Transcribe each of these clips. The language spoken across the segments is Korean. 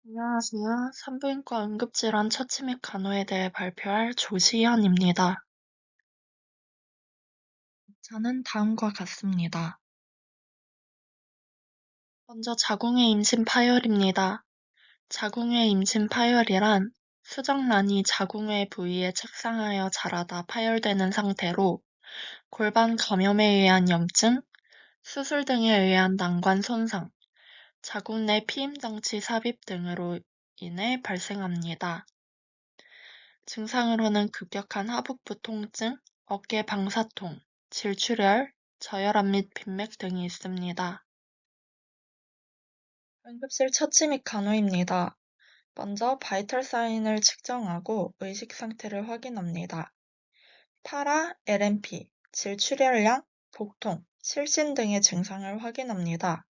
안녕하세요. 산부인과 응급질환 처치 및 간호에 대해 발표할 조시현입니다. 저는 다음과 같습니다. 먼저 자궁의 임신 파열입니다. 자궁의 임신 파열이란 수정란이 자궁의 부위에 착상하여 자라다 파열되는 상태로 골반 감염에 의한 염증, 수술 등에 의한 난관 손상, 자궁 내 피임장치 삽입 등으로 인해 발생합니다. 증상으로는 급격한 하복부 통증, 어깨 방사통, 질출혈, 저혈압 및 빈맥 등이 있습니다. 응급실 처치 및 간호입니다. 먼저 바이털 사인을 측정하고 의식 상태를 확인합니다. 파라, LMP, 질출혈량, 복통, 실신 등의 증상을 확인합니다.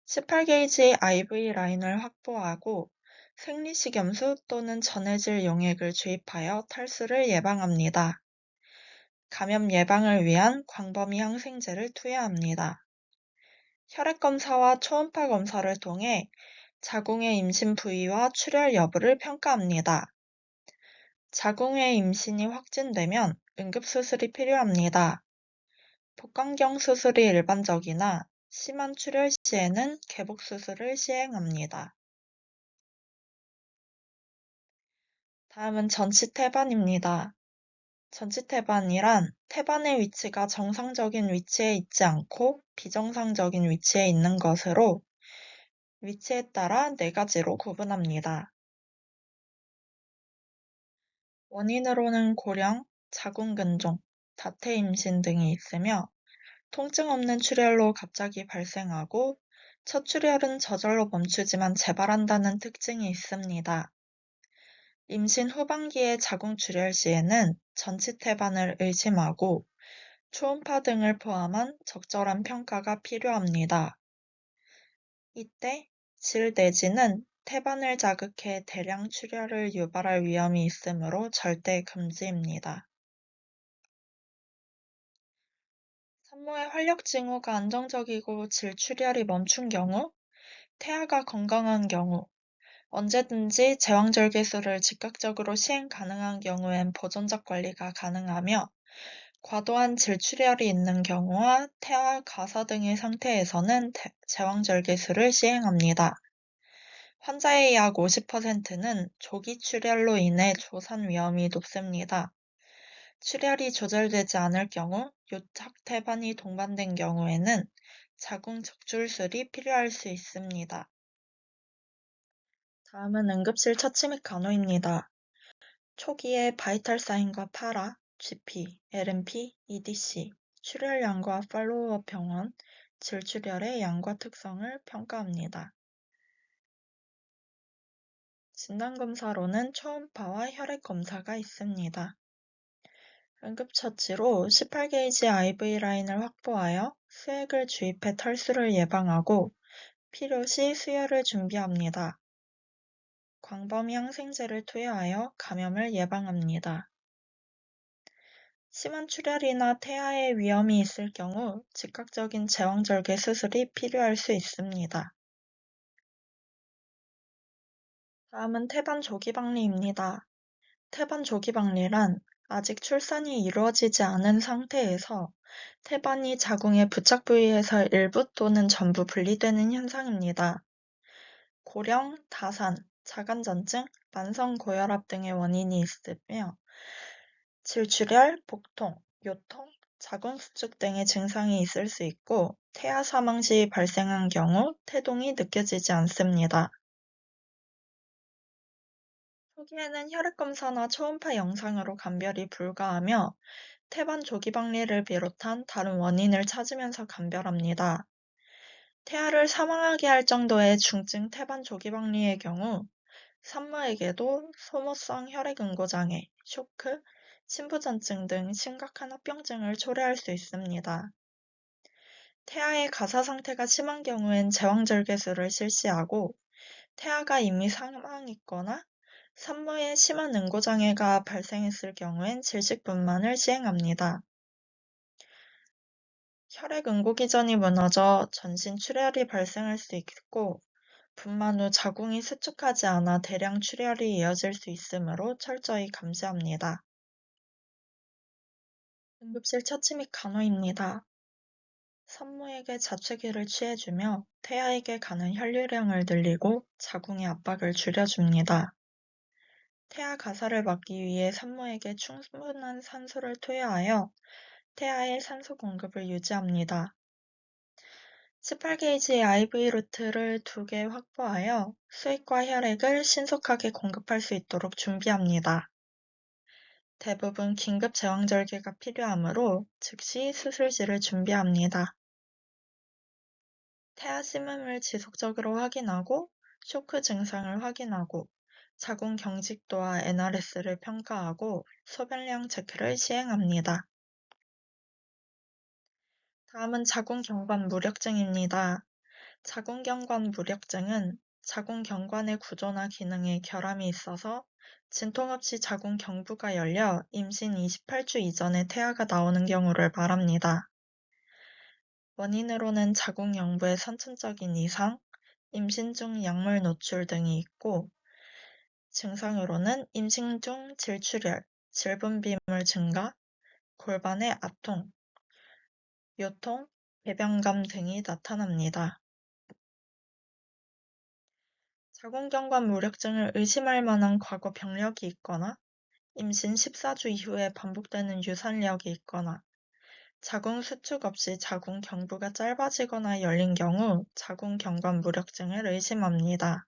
18게이지 IV 라인을 확보하고 생리식염수 또는 전해질 용액을 주입하여 탈수를 예방합니다. 감염 예방을 위한 광범위 항생제를 투여합니다. 혈액 검사와 초음파 검사를 통해 자궁의 임신 부위와 출혈 여부를 평가합니다. 자궁의 임신이 확진되면 응급수술이 필요합니다. 복강경 수술이 일반적이나 심한 출혈 시에는 개복수술을 시행합니다. 다음은 전치 태반입니다. 전치 태반이란 태반의 위치가 정상적인 위치에 있지 않고 비정상적인 위치에 있는 것으로 위치에 따라 네 가지로 구분합니다. 원인으로는 고령, 자궁근종, 자퇴임신 등이 있으며 통증 없는 출혈로 갑자기 발생하고 첫 출혈은 저절로 멈추지만 재발한다는 특징이 있습니다. 임신 후반기의 자궁출혈 시에는 전치 태반을 의심하고 초음파 등을 포함한 적절한 평가가 필요합니다. 이때 질 내지는 태반을 자극해 대량 출혈을 유발할 위험이 있으므로 절대 금지입니다. 산모의 활력 징후가 안정적이고 질 출혈이 멈춘 경우, 태아가 건강한 경우, 언제든지 제왕절개술을 즉각적으로 시행 가능한 경우엔 보존적 관리가 가능하며 과도한 질출혈이 있는 경우와 태아 가사 등의 상태에서는 제왕절개술을 시행합니다. 환자의 약 50%는 조기 출혈로 인해 조산 위험이 높습니다. 출혈이 조절되지 않을 경우, 요착 태반이 동반된 경우에는 자궁 적출술이 필요할 수 있습니다. 다음은 응급실 처치 및 간호입니다. 초기에 바이탈 사인과 파라, GP, LMP, EDC, 출혈량과 팔로우업 병원, 질출혈의 양과 특성을 평가합니다. 진단검사로는 초음파와 혈액 검사가 있습니다. 응급처치로 18게이지 IV 라인을 확보하여 수액을 주입해 탈수를 예방하고 필요시 수혈을 준비합니다. 광범위 항생제를 투여하여 감염을 예방합니다. 심한 출혈이나 태아의 위험이 있을 경우 즉각적인 제왕절개 수술이 필요할 수 있습니다. 다음은 태반 조기박리입니다. 태반 조기박리란 아직 출산이 이루어지지 않은 상태에서 태반이 자궁의 부착 부위에서 일부 또는 전부 분리되는 현상입니다. 고령, 다산, 자간전증, 만성고혈압 등의 원인이 있으며 질출혈, 복통, 요통, 자궁수축 등의 증상이 있을 수 있고 태아 사망 시 발생한 경우 태동이 느껴지지 않습니다. 초기에는 혈액검사나 초음파 영상으로 감별이 불가하며 태반 조기박리를 비롯한 다른 원인을 찾으면서 감별합니다. 태아를 사망하게 할 정도의 중증 태반 조기박리의 경우 산모에게도 소모성 혈액응고장애, 쇼크, 신부전증 등 심각한 합병증을 초래할 수 있습니다. 태아의 가사 상태가 심한 경우엔 제왕절개술을 실시하고 태아가 이미 사망했거나 산모에 심한 응고장애가 발생했을 경우엔 질식분만을 시행합니다. 혈액 응고 기전이 무너져 전신 출혈이 발생할 수 있고 분만 후 자궁이 수축하지 않아 대량 출혈이 이어질 수 있으므로 철저히 감시합니다. 응급실 처치 및 간호입니다. 산모에게 자취기를 취해주며 태아에게 가는 혈류량을 늘리고 자궁의 압박을 줄여줍니다. 태아 가사를 막기 위해 산모에게 충분한 산소를 투여하여 태아의 산소 공급을 유지합니다. 18게이지의 IV 루트를 2개 확보하여 수액과 혈액을 신속하게 공급할 수 있도록 준비합니다. 대부분 긴급 제왕절개가 필요하므로 즉시 수술실을 준비합니다. 태아 심음을 지속적으로 확인하고 쇼크 증상을 확인하고 자궁 경직도와 NRS를 평가하고 소변량 체크를 시행합니다. 다음은 자궁경관 무력증입니다. 자궁경관 무력증은 자궁경관의 구조나 기능에 결함이 있어서 진통 없이 자궁경부가 열려 임신 28주 이전에 태아가 나오는 경우를 말합니다. 원인으로는 자궁영부의 선천적인 이상, 임신 중 약물 노출 등이 있고, 증상으로는 임신 중 질출혈, 질분비물 증가, 골반의 아통, 요통, 배변감 등이 나타납니다. 자궁경관 무력증을 의심할 만한 과거 병력이 있거나, 임신 14주 이후에 반복되는 유산력이 있거나, 자궁 수축 없이 자궁 경부가 짧아지거나 열린 경우 자궁경관 무력증을 의심합니다.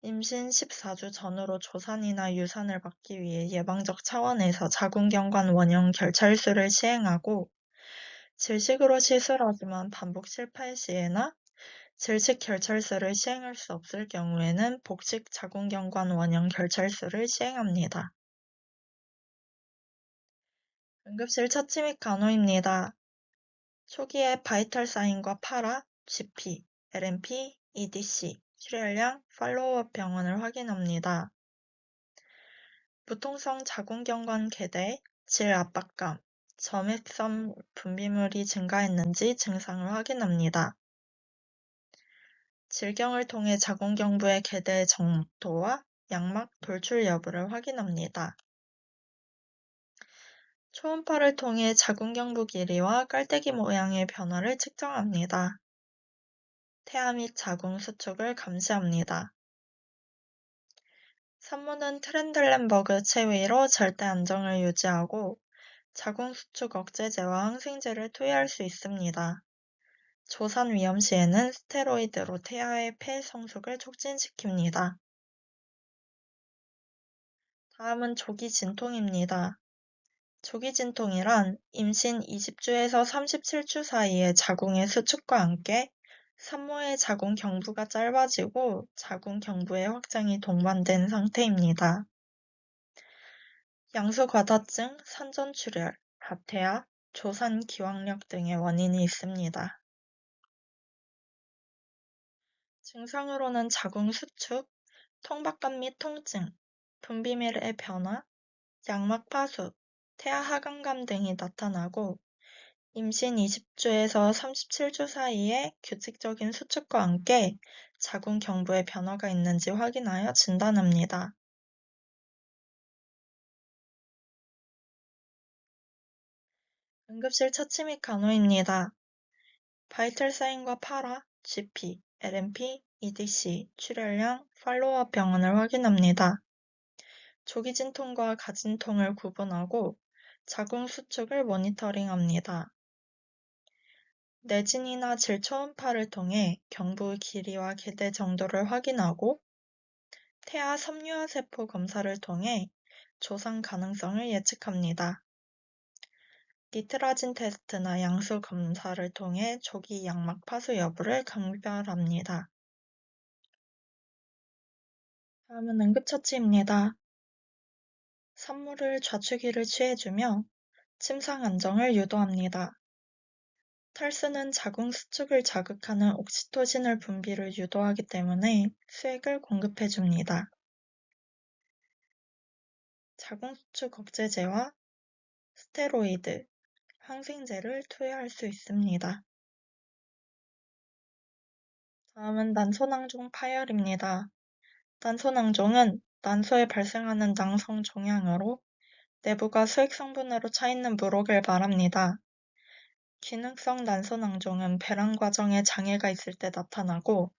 임신 14주 전후로 조산이나 유산을 막기 위해 예방적 차원에서 자궁경관 원형 결찰술을 시행하고 질식으로 시술하지만 반복 실패 시에나 질식 결찰술을 시행할 수 없을 경우에는 복식 자궁경관 원형 결찰술을 시행합니다. 응급실 처치 및 간호입니다. 초기에 바이탈 사인과 파라, GP, LMP, EDC, 출혈량, 팔로우업 병원을 확인합니다. 무통성 자궁경관 괴대, 질 압박감, 점액섬 분비물이 증가했는지 증상을 확인합니다. 질경을 통해 자궁경부의 괴대 정도와 양막 돌출 여부를 확인합니다. 초음파를 통해 자궁경부 길이와 깔때기 모양의 변화를 측정합니다. 태아 및 자궁 수축을 감시합니다. 산모는 트렌들렌버그 체위로 절대 안정을 유지하고 자궁 수축 억제제와 항생제를 투여할 수 있습니다. 조산 위험 시에는 스테로이드로 태아의 폐 성숙을 촉진시킵니다. 다음은 조기 진통입니다. 조기 진통이란 임신 20주에서 37주 사이의 자궁의 수축과 함께 산모의 자궁 경부가 짧아지고 자궁 경부의 확장이 동반된 상태입니다. 양수과다증, 산전출혈, 다태아, 조산 기왕력 등의 원인이 있습니다. 증상으로는 자궁 수축, 통박감 및 통증, 분비밀의 변화, 양막 파수, 태아 하강감 등이 나타나고 임신 20주에서 37주 사이에 규칙적인 수축과 함께 자궁 경부에 변화가 있는지 확인하여 진단합니다. 응급실 처치 및 간호입니다. 바이탈 사인과 파라, GP, LMP, EDC, 출혈량, 팔로우업 병원을 확인합니다. 조기 진통과 가진통을 구분하고 자궁 수축을 모니터링합니다. 내진이나 질 초음파를 통해 경부 길이와 괴대 정도를 확인하고 태아 섬유화 세포 검사를 통해 조상 가능성을 예측합니다. 니트라진 테스트나 양수 검사를 통해 조기 양막 파수 여부를 감별합니다. 다음은 응급처치입니다. 산모를 좌추기를 취해주며 침상 안정을 유도합니다. 탈수는 자궁 수축을 자극하는 옥시토신을 분비를 유도하기 때문에 수액을 공급해줍니다. 자궁 수축 억제제와 스테로이드, 항생제를 투여할 수 있습니다. 다음은 난소낭종 파열입니다. 난소낭종은 난소에 발생하는 낭성 종양으로 내부가 수액 성분으로 차 있는 물혹을 말합니다. 기능성 난소낭종은 배란 과정에 장애가 있을 때 나타나고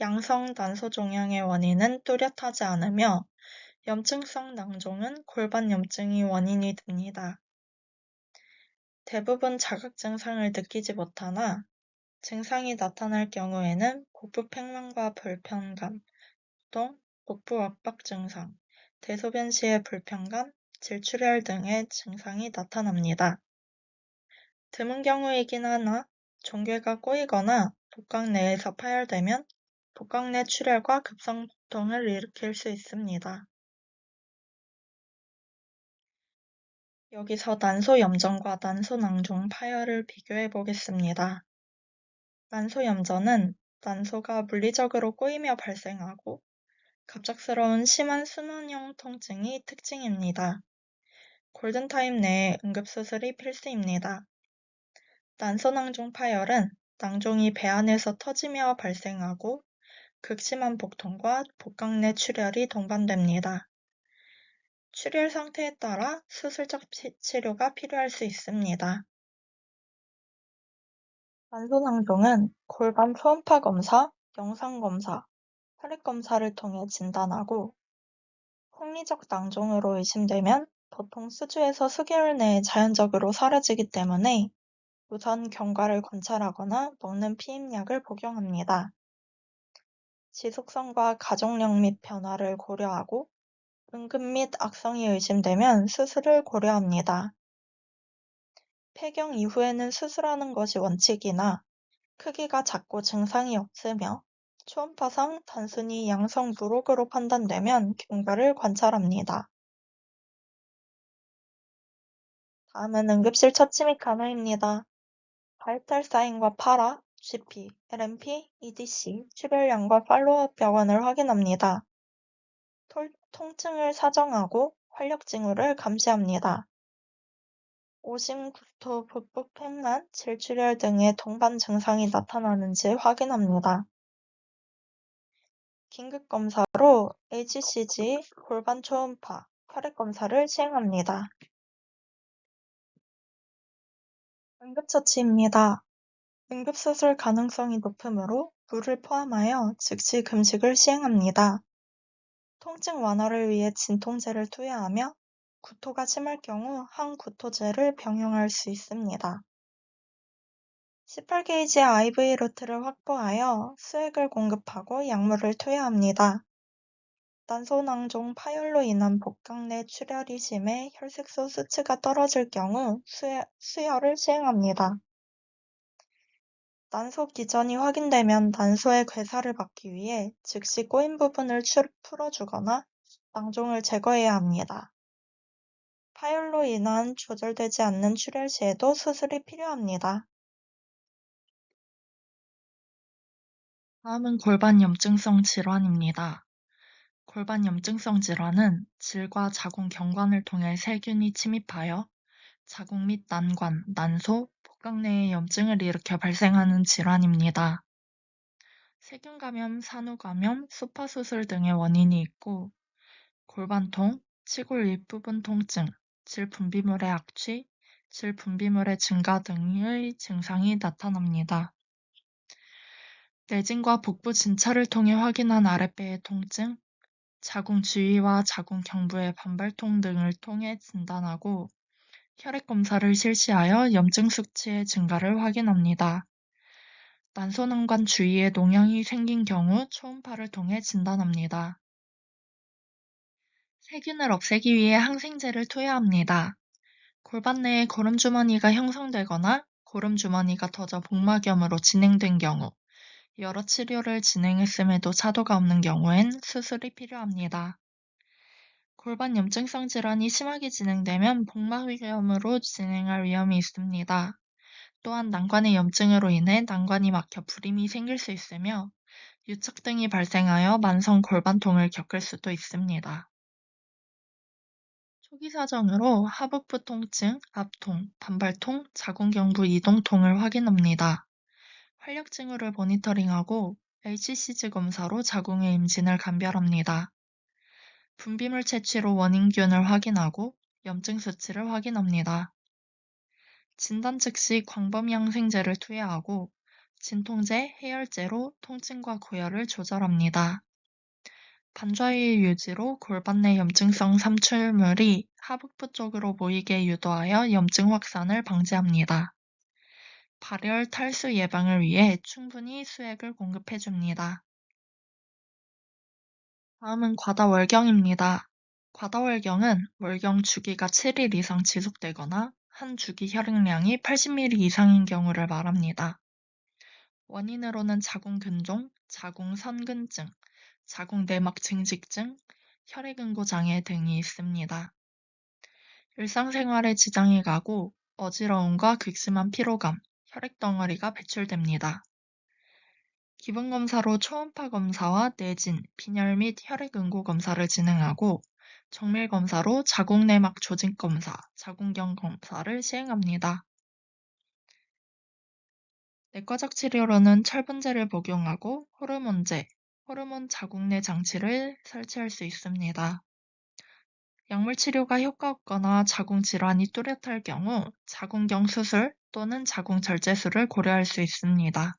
양성 난소종양의 원인은 뚜렷하지 않으며 염증성 낭종은 골반 염증이 원인이 됩니다. 대부분 자각 증상을 느끼지 못하나 증상이 나타날 경우에는 복부 팽만과 불편감, 또 복부 압박 증상, 대소변 시의 불편감, 질출혈 등의 증상이 나타납니다. 드문 경우이긴 하나 종괴가 꼬이거나 복강 내에서 파열되면 복강 내 출혈과 급성통을 일으킬 수 있습니다. 여기서 난소염전과 난소낭종 파열을 비교해 보겠습니다. 난소염전은 난소가 물리적으로 꼬이며 발생하고 갑작스러운 심한 순환형 통증이 특징입니다. 골든타임 내에 응급수술이 필수입니다. 난소낭종 파열은 낭종이 배 안에서 터지며 발생하고 극심한 복통과 복강 내 출혈이 동반됩니다. 출혈 상태에 따라 수술적 치료가 필요할 수 있습니다. 난소낭종은 골반 초음파 검사, 영상 검사, 혈액 검사를 통해 진단하고 생리적 낭종으로 의심되면 보통 수주에서 수개월 내에 자연적으로 사라지기 때문에 우선 경과를 관찰하거나 먹는 피임약을 복용합니다. 지속성과 가족력 및 변화를 고려하고 응급 및 악성이 의심되면 수술을 고려합니다. 폐경 이후에는 수술하는 것이 원칙이나 크기가 작고 증상이 없으며 초음파상 단순히 양성 물혹으로 판단되면 경과를 관찰합니다. 다음은 응급실 처치 및 간호입니다. 바이탈 사인과 파라, GP, LMP, EDC, 출혈량과 팔로우업 병원을 확인합니다. 통증을 사정하고 활력 징후를 감시합니다. 오심, 구토, 복부 팽만, 질출혈 등의 동반 증상이 나타나는지 확인합니다. 긴급 검사로 HCG, 골반 초음파, 혈액 검사를 시행합니다. 응급처치입니다. 응급수술 가능성이 높으므로 물을 포함하여 즉시 금식을 시행합니다. 통증 완화를 위해 진통제를 투여하며 구토가 심할 경우 항구토제를 병용할 수 있습니다. 18게이지 IV 루트를 확보하여 수액을 공급하고 약물을 투여합니다. 난소낭종 파열로 인한 복강 내 출혈이 심해 혈색소 수치가 떨어질 경우 수혈을 시행합니다. 난소 기전이 확인되면 난소의 괴사를 막기 위해 즉시 꼬인 부분을 풀어주거나 낭종을 제거해야 합니다. 파열로 인한 조절되지 않는 출혈 시에도 수술이 필요합니다. 다음은 골반 염증성 질환입니다. 골반 염증성 질환은 질과 자궁 경관을 통해 세균이 침입하여 자궁 및 난관, 난소, 복강 내에 염증을 일으켜 발생하는 질환입니다. 세균 감염, 산후 감염, 소파 수술 등의 원인이 있고 골반통, 치골 윗부분 통증, 질 분비물의 악취, 질 분비물의 증가 등의 증상이 나타납니다. 내진과 복부 진찰을 통해 확인한 아랫배의 통증, 자궁 주위와 자궁 경부의 반발통 등을 통해 진단하고 혈액 검사를 실시하여 염증 수치의 증가를 확인합니다. 난소난관 주위에 농양이 생긴 경우 초음파를 통해 진단합니다. 세균을 없애기 위해 항생제를 투여합니다. 골반 내에 고름주머니가 형성되거나 고름주머니가 터져 복막염으로 진행된 경우, 여러 치료를 진행했음에도 차도가 없는 경우엔 수술이 필요합니다. 골반 염증성 질환이 심하게 진행되면 복막염으로 진행할 위험이 있습니다. 또한 난관의 염증으로 인해 난관이 막혀 불임이 생길 수 있으며 유착 등이 발생하여 만성 골반통을 겪을 수도 있습니다. 초기 사정으로 하복부 통증, 압통, 반발통, 자궁경부 이동통을 확인합니다. 활력 징후를 모니터링하고 HCG 검사로 자궁의 임신을 감별합니다. 분비물 채취로 원인균을 확인하고 염증 수치를 확인합니다. 진단 즉시 광범위항생제를 투여하고 진통제, 해열제로 통증과 고열을 조절합니다. 반좌의 유지로 골반 내 염증성 삼출물이 하복부 쪽으로 모이게 유도하여 염증 확산을 방지합니다. 발열, 탈수 예방을 위해 충분히 수액을 공급해줍니다. 다음은 과다월경입니다. 과다월경은 월경 주기가 7일 이상 지속되거나 한 주기 혈액량이 80ml 이상인 경우를 말합니다. 원인으로는 자궁근종, 자궁선근증, 자궁내막 증식증, 혈액응고 장애 등이 있습니다. 일상생활에 지장이 가고 어지러움과 극심한 피로감, 혈액덩어리가 배출됩니다. 기본검사로 초음파 검사와 내진, 빈혈 및 혈액응고 검사를 진행하고 정밀검사로 자궁내막 조직검사, 자궁경 검사를 시행합니다. 내과적 치료로는 철분제를 복용하고 호르몬제, 호르몬 자궁내 장치를 설치할 수 있습니다. 약물 치료가 효과 없거나 자궁 질환이 뚜렷할 경우 자궁경 수술 또는 자궁 절제술을 고려할 수 있습니다.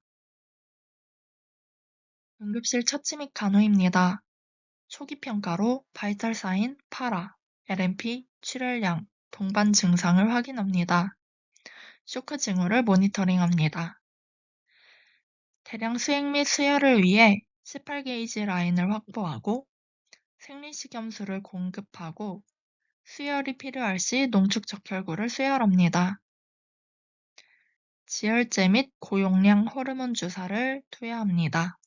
응급실 처치 및 간호입니다. 초기 평가로 바이탈 사인, 파라, LMP, 출혈량, 동반 증상을 확인합니다. 쇼크 징후를 모니터링합니다. 대량 수액 및 수혈을 위해 18게이지 라인을 확보하고 생리식염수를 공급하고 수혈이 필요할 시 농축 적혈구를 수혈합니다. 지혈제 및 고용량 호르몬 주사를 투여합니다.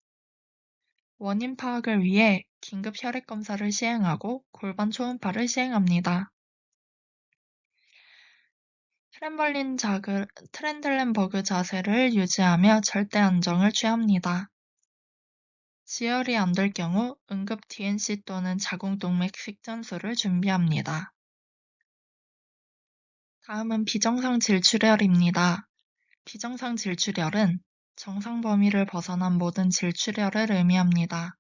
원인 파악을 위해 긴급 혈액 검사를 시행하고 골반 초음파를 시행합니다. 트렌들렌버그 자세를 유지하며 절대 안정을 취합니다. 지혈이 안 될 경우 응급 DNC 또는 자궁동맥 식전술을 준비합니다. 다음은 비정상 질출혈입니다. 비정상 질출혈은 정상 범위를 벗어난 모든 질출혈을 의미합니다.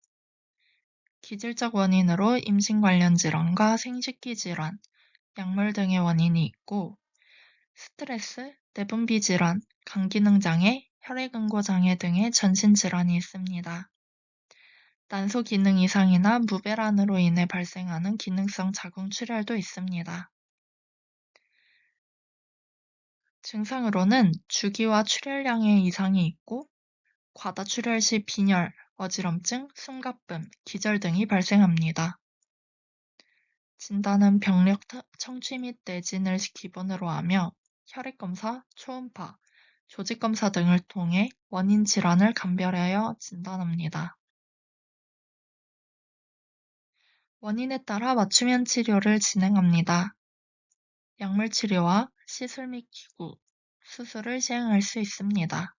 기질적 원인으로 임신 관련 질환과 생식기 질환, 약물 등의 원인이 있고 스트레스, 내분비 질환, 간기능 장애, 혈액응고 장애 등의 전신 질환이 있습니다. 난소 기능 이상이나 무배란으로 인해 발생하는 기능성 자궁출혈도 있습니다. 증상으로는 주기와 출혈량의 이상이 있고 과다 출혈 시 빈혈, 어지럼증, 숨가쁨, 기절 등이 발생합니다. 진단은 병력 청취 및 내진을 기본으로 하며 혈액검사, 초음파, 조직검사 등을 통해 원인 질환을 감별하여 진단합니다. 원인에 따라 맞춤형 치료를 진행합니다. 약물 치료와 시술 및 기구, 수술을 시행할 수 있습니다.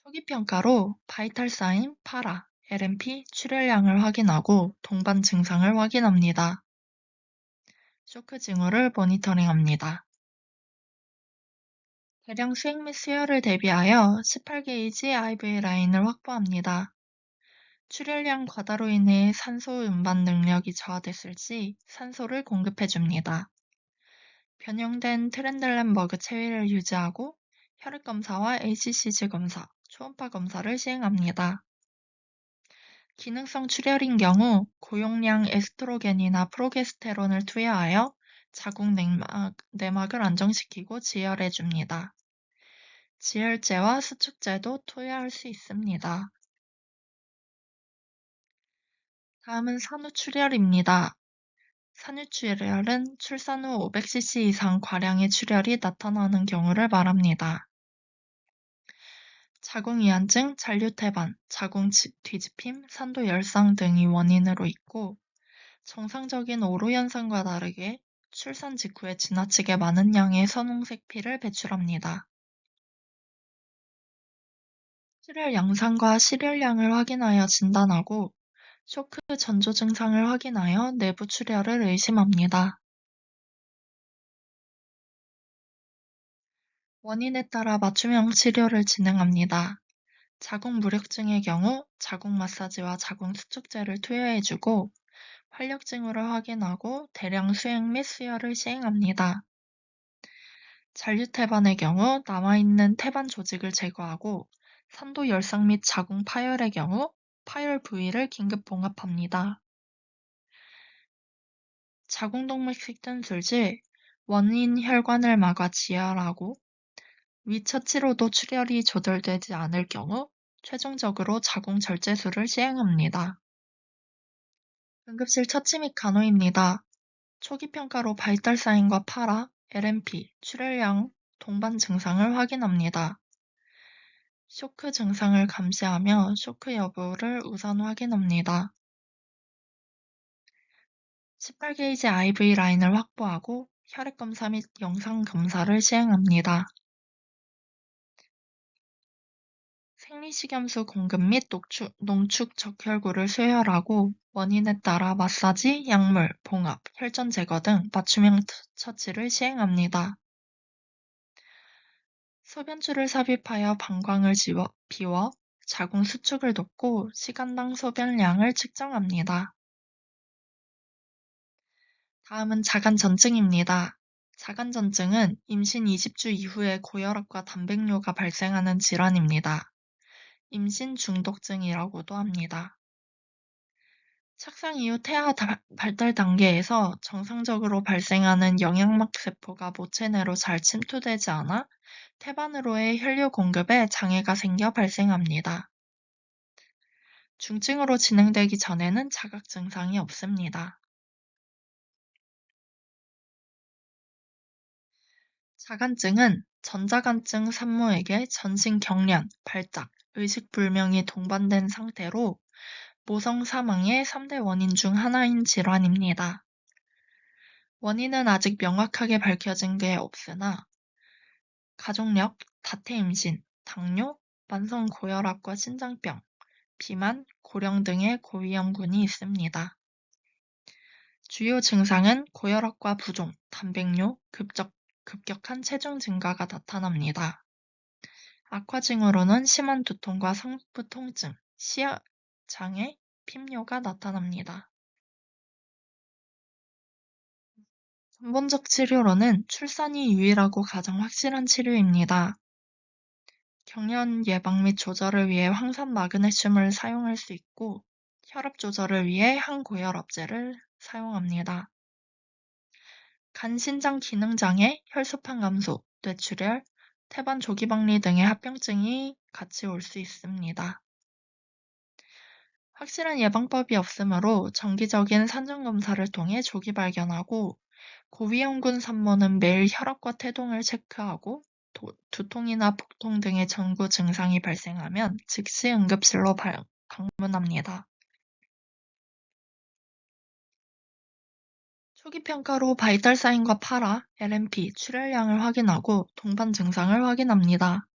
초기 평가로 바이탈 사인, 파라, LMP, 출혈량을 확인하고 동반 증상을 확인합니다. 쇼크 징후를 모니터링합니다. 대량 수액 및 수혈을 대비하여 18게이지 IV 라인을 확보합니다. 출혈량 과다로 인해 산소 운반 능력이 저하됐을 시 산소를 공급해줍니다. 변형된 트렌들렌버그 체위를 유지하고 혈액 검사와 HCG 검사, 초음파 검사를 시행합니다. 기능성 출혈인 경우 고용량 에스트로겐이나 프로게스테론을 투여하여 자궁 내막을 안정시키고 지혈해줍니다. 지혈제와 수축제도 투여할 수 있습니다. 다음은 산후출혈입니다. 산후출혈은 출산 후 500cc 이상 과량의 출혈이 나타나는 경우를 말합니다. 자궁이완증, 잔류태반, 자궁 뒤집힘, 산도열상 등이 원인으로 있고 정상적인 오로 현상과 다르게 출산 직후에 지나치게 많은 양의 선홍색 피를 배출합니다. 출혈 양상과 실혈량을 확인하여 진단하고 쇼크 전조 증상을 확인하여 내부 출혈을 의심합니다. 원인에 따라 맞춤형 치료를 진행합니다. 자궁 무력증의 경우 자궁 마사지와 자궁 수축제를 투여해주고 활력 징후를 확인하고 대량 수행 및 수혈을 시행합니다. 잔류태반의 경우 남아있는 태반 조직을 제거하고 산도 열상 및 자궁 파열의 경우 파열 부위를 긴급 봉합합니다. 자궁동맥 색전술 시 원인 혈관을 막아 지혈하고 위 처치로도 출혈이 조절되지 않을 경우 최종적으로 자궁 절제술을 시행합니다. 응급실 처치 및 간호입니다. 초기 평가로 바이탈 사인과 파라, LMP, 출혈량, 동반 증상을 확인합니다. 쇼크 증상을 감시하며 쇼크 여부를 우선 확인합니다. 18게이지 IV 라인을 확보하고 혈액 검사 및 영상 검사를 시행합니다. 생리식염수 공급 및 농축 적혈구를 수혈하고 원인에 따라 마사지, 약물, 봉합, 혈전 제거 등 맞춤형 처치를 시행합니다. 소변줄을 삽입하여 방광을 비워 자궁 수축을 돕고 시간당 소변량을 측정합니다. 다음은 자간전증입니다. 자간전증은 임신 20주 이후에 고혈압과 단백뇨가 발생하는 질환입니다. 임신 중독증이라고도 합니다. 착상 이후 태아 발달 단계에서 정상적으로 발생하는 영양막 세포가 모체 내로 잘 침투되지 않아 태반으로의 혈류 공급에 장애가 생겨 발생합니다. 중증으로 진행되기 전에는 자각 증상이 없습니다. 자간증은 전자간증 산모에게 전신 경련, 발작, 의식불명이 동반된 상태로 모성 사망의 3대 원인 중 하나인 질환입니다. 원인은 아직 명확하게 밝혀진 게 없으나 가족력, 다태 임신, 당뇨, 만성 고혈압과 신장병, 비만, 고령 등의 고위험군이 있습니다. 주요 증상은 고혈압과 부종, 단백뇨, 급격한 체중 증가가 나타납니다. 악화증으로는 심한 두통과 상부 통증, 시야 장애, 핍뇨가 나타납니다. 근본적 치료로는 출산이 유일하고 가장 확실한 치료입니다. 경련 예방 및 조절을 위해 황산 마그네슘을 사용할 수 있고 혈압 조절을 위해 항고혈압제를 사용합니다. 간 신장 기능 장애, 혈소판 감소, 뇌출혈, 태반 조기 박리 등의 합병증이 같이 올 수 있습니다. 확실한 예방법이 없으므로 정기적인 산전 검사를 통해 조기 발견하고 고위험군 산모는 매일 혈압과 태동을 체크하고 두통이나 복통 등의 전구 증상이 발생하면 즉시 응급실로 방문합니다. 초기 평가로 바이탈 사인과 파라, LMP, 출혈량을 확인하고 동반 증상을 확인합니다.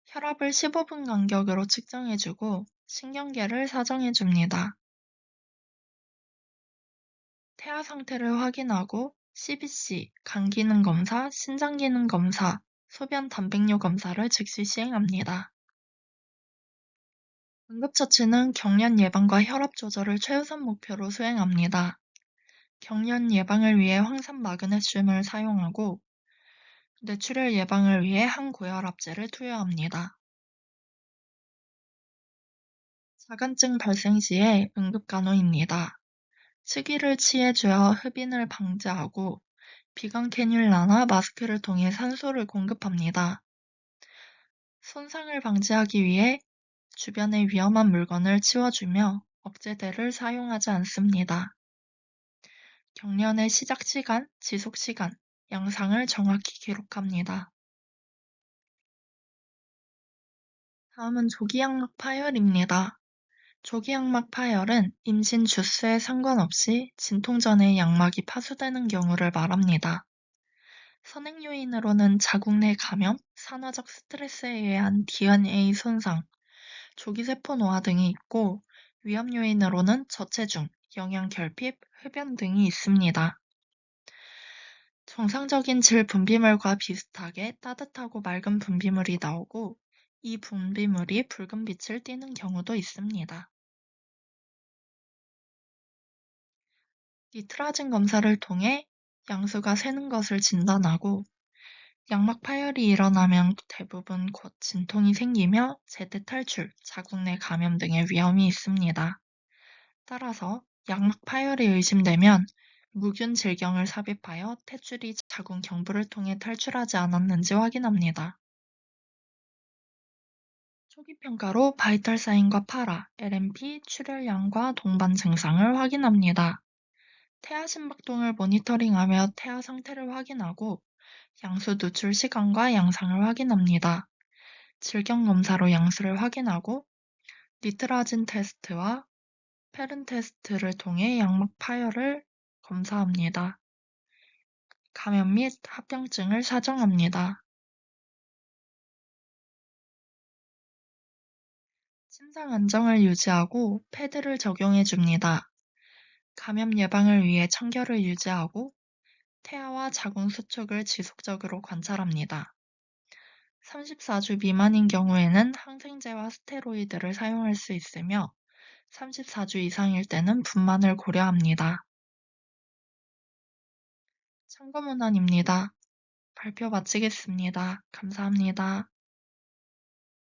혈압을 15분 간격으로 측정해주고 신경계를 사정해줍니다. 태아 상태를 확인하고 CBC, 간 기능 검사, 신장 기능 검사, 소변 단백뇨 검사를 즉시 시행합니다. 응급처치는 경련 예방과 혈압 조절을 최우선 목표로 수행합니다. 경련 예방을 위해 황산 마그네슘을 사용하고 뇌출혈 예방을 위해 항고혈압제를 투여합니다. 자간증 발생 시에 응급간호입니다. 치기를 취해주어 흡인을 방지하고 비강 캐뉼라나 마스크를 통해 산소를 공급합니다. 손상을 방지하기 위해 주변의 위험한 물건을 치워주며 억제대를 사용하지 않습니다. 경련의 시작 시간, 지속 시간, 양상을 정확히 기록합니다. 다음은 조기양막 파열입니다. 조기양막 파열은 임신 주수에 상관없이 진통 전에 양막이 파수되는 경우를 말합니다. 선행 요인으로는 자궁 내 감염, 산화적 스트레스에 의한 DNA 손상, 조기세포 노화 등이 있고 위험 요인으로는 저체중, 영양 결핍, 흡연 등이 있습니다. 정상적인 질 분비물과 비슷하게 따뜻하고 맑은 분비물이 나오고 이 분비물이 붉은 빛을 띠는 경우도 있습니다. 니트라진 검사를 통해 양수가 새는 것을 진단하고 양막 파열이 일어나면 대부분 곧 진통이 생기며 제때 탈출, 자궁 내 감염 등의 위험이 있습니다. 따라서 양막 파열이 의심되면 무균 질경을 삽입하여 탯줄이 자궁 경부를 통해 탈출하지 않았는지 확인합니다. 초기 평가로 바이탈 사인과 파라, LMP, 출혈량과 동반 증상을 확인합니다. 태아 심박동을 모니터링하며 태아 상태를 확인하고 양수 누출 시간과 양상을 확인합니다. 질경 검사로 양수를 확인하고 니트라진 테스트와 페른 테스트를 통해 양막 파열을 검사합니다. 감염 및 합병증을 사정합니다. 침상 안정을 유지하고 패드를 적용해 줍니다. 감염 예방을 위해 청결을 유지하고 태아와 자궁 수축을 지속적으로 관찰합니다. 34주 미만인 경우에는 항생제와 스테로이드를 사용할 수 있으며 34주 이상일 때는 분만을 고려합니다. 참고 문헌입니다. 발표 마치겠습니다. 감사합니다.